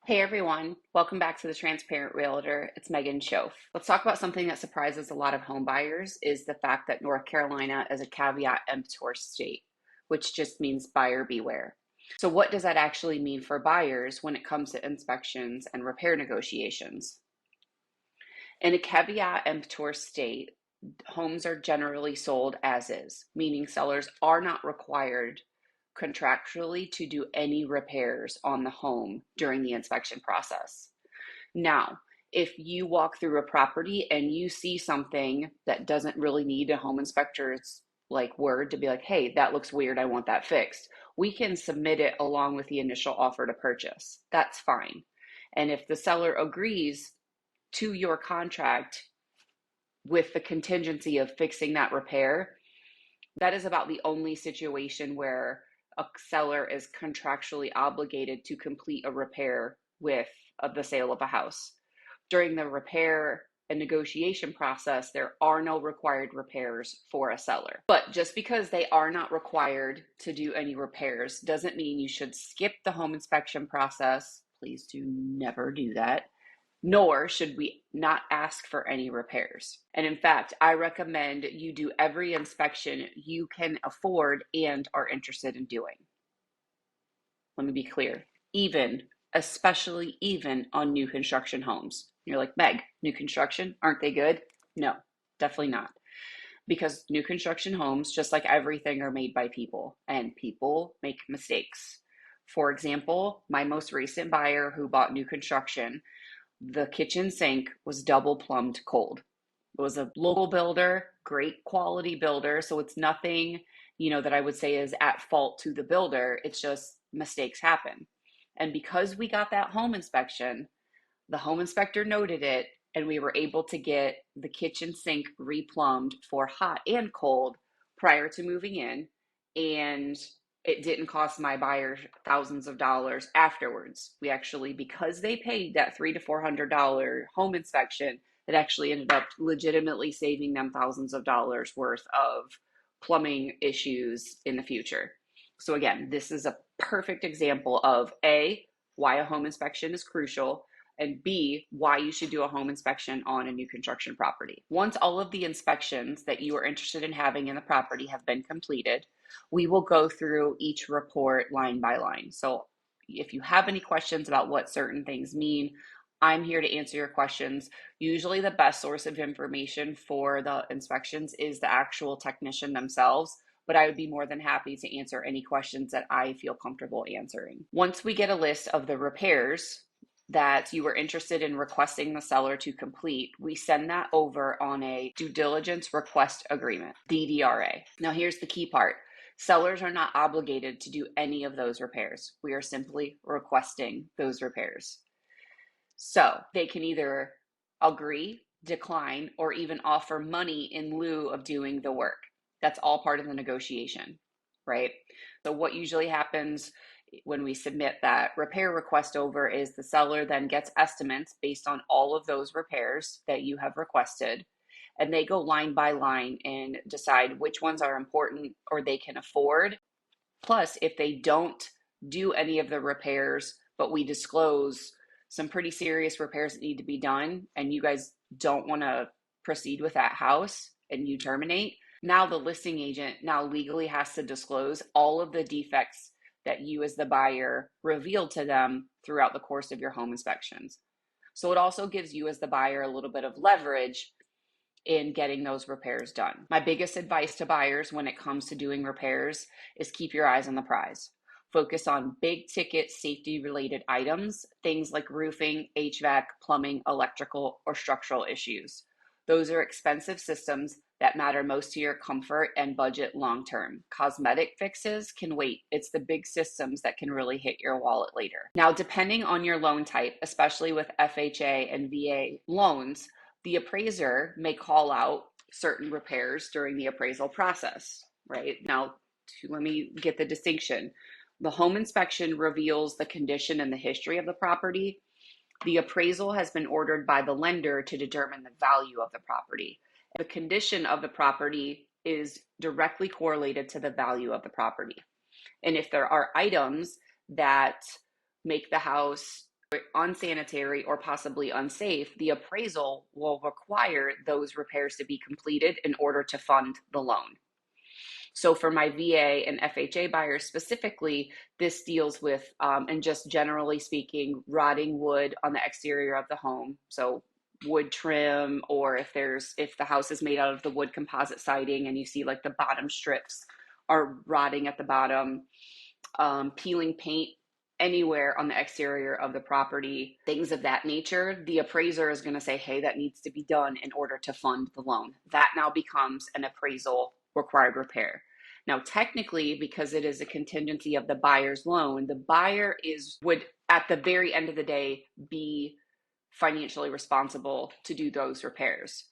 Hey everyone, welcome back to the Transparent Realtor. It's Megan Shoff. Let's talk about something that surprises a lot of home buyers is the fact that North Carolina is a caveat emptor state, which just means buyer beware. So what does that actually mean for buyers when it comes to inspections and repair negotiations? In a caveat emptor state, homes are generally sold as is, meaning sellers are not required contractually to do any repairs on the home during the inspection process. Now, if you walk through a property and you see something that doesn't really need a home inspector's word to be like, hey, that looks weird, I want that fixed, we can submit it along with the initial offer to purchase. That's fine. And if the seller agrees to your contract with the contingency of fixing that repair, that is about the only situation where a seller is contractually obligated to complete a repair with the sale of a house. During the repair and negotiation process, there are no required repairs for a seller. But just because they are not required to do any repairs doesn't mean you should skip the home inspection process. Please do never do that, nor should we not ask for any repairs. And in fact, I recommend you do every inspection you can afford and are interested in doing. Let me be clear, especially even on new construction homes. You're like, Meg, new construction, aren't they good? No, definitely not. Because new construction homes, just like everything, are made by people, and people make mistakes. For example, my most recent buyer who bought new construction, the kitchen sink was double plumbed cold. It was a local builder, great quality builder. So it's nothing, that I would say is at fault to the builder. It's just mistakes happen. And because we got that home inspection, the home inspector noted it, and we were able to get the kitchen sink replumbed for hot and cold prior to moving in. And it didn't cost my buyer thousands of dollars afterwards. We actually, because they paid that $300 to $400 home inspection, it actually ended up legitimately saving them thousands of dollars worth of plumbing issues in the future. So again, this is a perfect example of A, why a home inspection is crucial, and B, why you should do a home inspection on a new construction property. Once all of the inspections that you are interested in having in the property have been completed, we will go through each report line by line. So if you have any questions about what certain things mean, I'm here to answer your questions. Usually the best source of information for the inspections is the actual technician themselves, but I would be more than happy to answer any questions that I feel comfortable answering. Once we get a list of the repairs that you were interested in requesting the seller to complete, we send that over on a due diligence request agreement, DDRA. Now here's the key part. Sellers are not obligated to do any of those repairs. We are simply requesting those repairs. So they can either agree, decline, or even offer money in lieu of doing the work. That's all part of the negotiation, right? So what usually happens when we submit that repair request over is the seller then gets estimates based on all of those repairs that you have requested, and they go line by line and decide which ones are important or they can afford. Plus, if they don't do any of the repairs, but we disclose some pretty serious repairs that need to be done, and you guys don't want to proceed with that house and you terminate, now the listing agent now legally has to disclose all of the defects that you as the buyer revealed to them throughout the course of your home inspections. So it also gives you as the buyer a little bit of leverage in getting those repairs done. My biggest advice to buyers when it comes to doing repairs is keep your eyes on the prize. Focus on big ticket safety related items, things like roofing, HVAC, plumbing, electrical, or structural issues. Those are expensive systems that matter most to your comfort and budget long term. Cosmetic fixes can wait. It's the big systems that can really hit your wallet later. Now, depending on your loan type, especially with FHA and VA loans, the appraiser may call out certain repairs during the appraisal process, right? Now, let me get the distinction. The home inspection reveals the condition and the history of the property. The appraisal has been ordered by the lender to determine the value of the property. The condition of the property is directly correlated to the value of the property. And if there are items that make the house unsanitary or possibly unsafe, the appraisal will require those repairs to be completed in order to fund the loan. So for my VA and FHA buyers specifically, this deals with, and just generally speaking, rotting wood on the exterior of the home. So wood trim, or if the house is made out of the wood composite siding and you see like the bottom strips are rotting at the bottom, peeling paint anywhere on the exterior of the property, things of that nature, the appraiser is going to say, hey, that needs to be done in order to fund the loan. That now becomes an appraisal required repair. Now, technically, because it is a contingency of the buyer's loan, the buyer would at the very end of the day be financially responsible to do those repairs.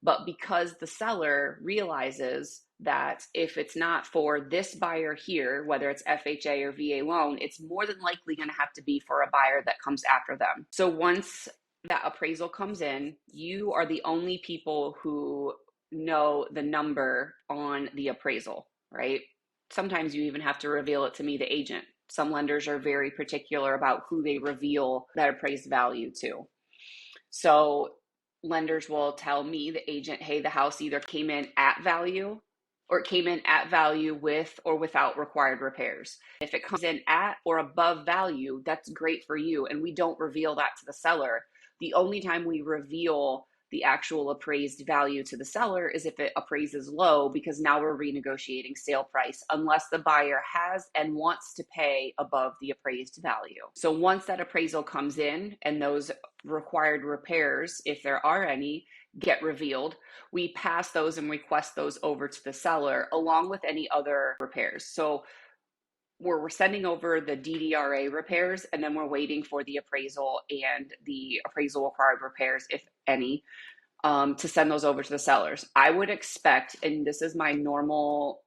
But because the seller realizes that if it's not for this buyer here, whether it's FHA or VA loan, it's more than likely going to have to be for a buyer that comes after them. So once that appraisal comes in, you are the only people who know the number on the appraisal, right? Sometimes you even have to reveal it to me, the agent. Some lenders are very particular about who they reveal that appraised value to. So lenders will tell me, the agent, hey, the house either came in at value or it came in at value with or without required repairs. If it comes in at or above value, that's great for you. And we don't reveal that to the seller. The only time we reveal the actual appraised value to the seller is if it appraises low, because now we're renegotiating sale price unless the buyer has and wants to pay above the appraised value. So once that appraisal comes in and those required repairs, if there are any, get revealed, we pass those and request those over to the seller along with any other repairs. So we're sending over the DDRA repairs, and then we're waiting for the appraisal and the appraisal required repairs, if any, to send those over to the sellers. I would expect, and this is my normal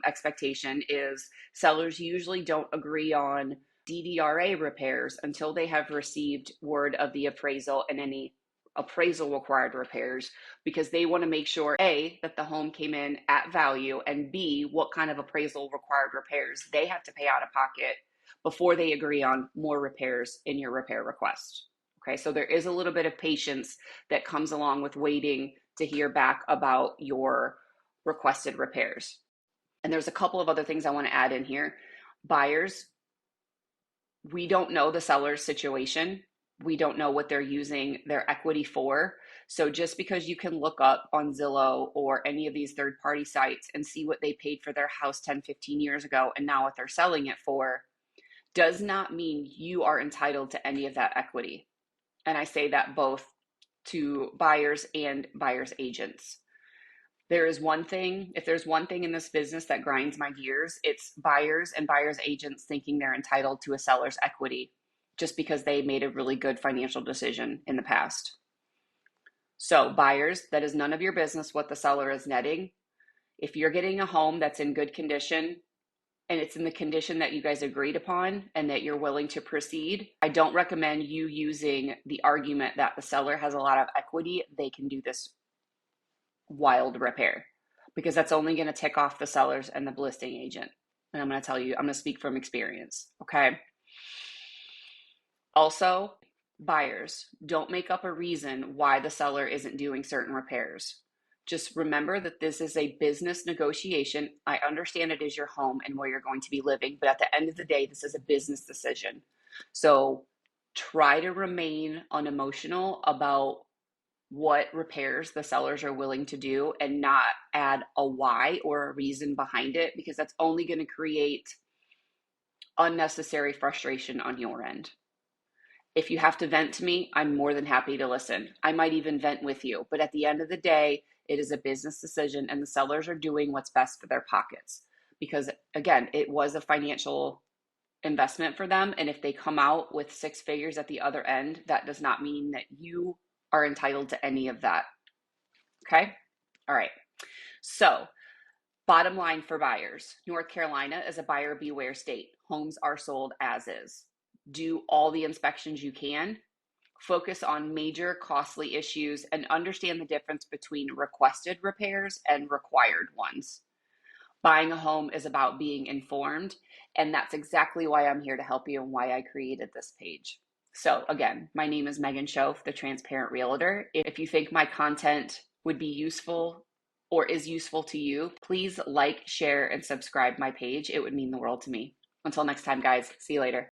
expectation, is sellers usually don't agree on DDRA repairs until they have received word of the appraisal and any appraisal required repairs, because they want to make sure, A, that the home came in at value, and B, what kind of appraisal required repairs they have to pay out of pocket before they agree on more repairs in your repair request. Okay, so there is a little bit of patience that comes along with waiting to hear back about your requested repairs. And there's a couple of other things I want to add in here. Buyers, we don't know the seller's situation. We don't know what they're using their equity for. So just because you can look up on Zillow or any of these third-party sites and see what they paid for their house 10, 15 years ago and now what they're selling it for, does not mean you are entitled to any of that equity. And I say that both to buyers and buyers agents. There is one thing, if there's one thing in this business that grinds my gears, it's buyers and buyers agents thinking they're entitled to a seller's equity just because they made a really good financial decision in the past. So buyers, that is none of your business what the seller is netting. If you're getting a home that's in good condition and it's in the condition that you guys agreed upon and that you're willing to proceed, I don't recommend you using the argument that the seller has a lot of equity, they can do this wild repair, because that's only going to tick off the sellers and the listing agent. And I'm going to tell you, I'm going to speak from experience, okay? Also, buyers, don't make up a reason why the seller isn't doing certain repairs. Just remember that this is a business negotiation. I understand it is your home and where you're going to be living, but at the end of the day, this is a business decision. So try to remain unemotional about what repairs the sellers are willing to do and not add a why or a reason behind it, because that's only going to create unnecessary frustration on your end. If you have to vent to me, I'm more than happy to listen. I might even vent with you, but at the end of the day, it is a business decision and the sellers are doing what's best for their pockets, because again, it was a financial investment for them. And if they come out with six figures at the other end, that does not mean that you are entitled to any of that. Okay? All right. So, bottom line for buyers, North Carolina is a buyer beware state. Homes are sold as is. Do all the inspections you can. Focus on major costly issues and understand the difference between requested repairs and required ones. Buying a home is about being informed, and that's exactly why I'm here to help you and why I created this page. So again, my name is Megan Shoff, the Transparent Realtor. If you think my content would be useful or is useful to you, please like, share, and subscribe my page. It would mean the world to me. Until next time, guys, see you later.